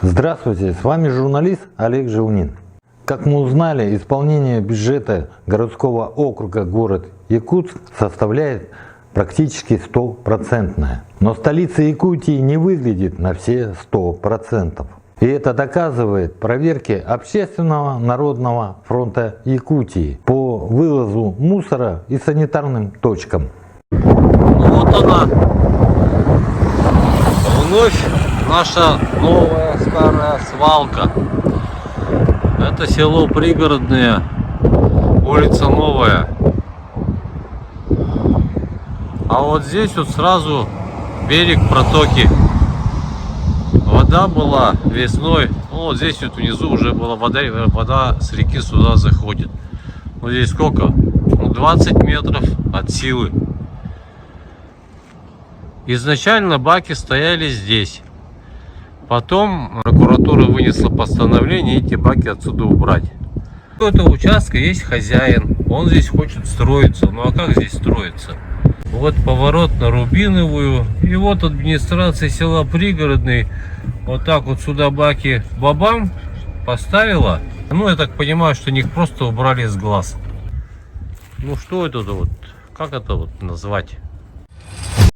Здравствуйте, с вами журналист Олег Желнин. Как мы узнали, исполнение бюджета городского округа город Якутск составляет практически 100%. Но столица Якутии не выглядит на все 100%. И это доказывает проверки Общественного народного фронта Якутии по вывозу мусора и санитарным точкам. Вот она, вновь наша новая старая свалка. Это село Пригородное, улица Новая. А вот здесь вот сразу берег протоки. Вода была весной, вот здесь вот внизу уже была вода с реки сюда заходит. Вот здесь сколько? 20 метров от силы. Изначально баки стояли здесь. Потом прокуратура вынесла постановление эти баки отсюда убрать. У этого участка есть хозяин. Он здесь хочет строиться. Ну а как здесь строиться? Вот поворот на Рубиновую. И вот администрация села Пригородный вот так вот сюда баки бабам поставила. Ну я так понимаю, что них просто убрали с глаз. Ну что это вот? Как это вот назвать?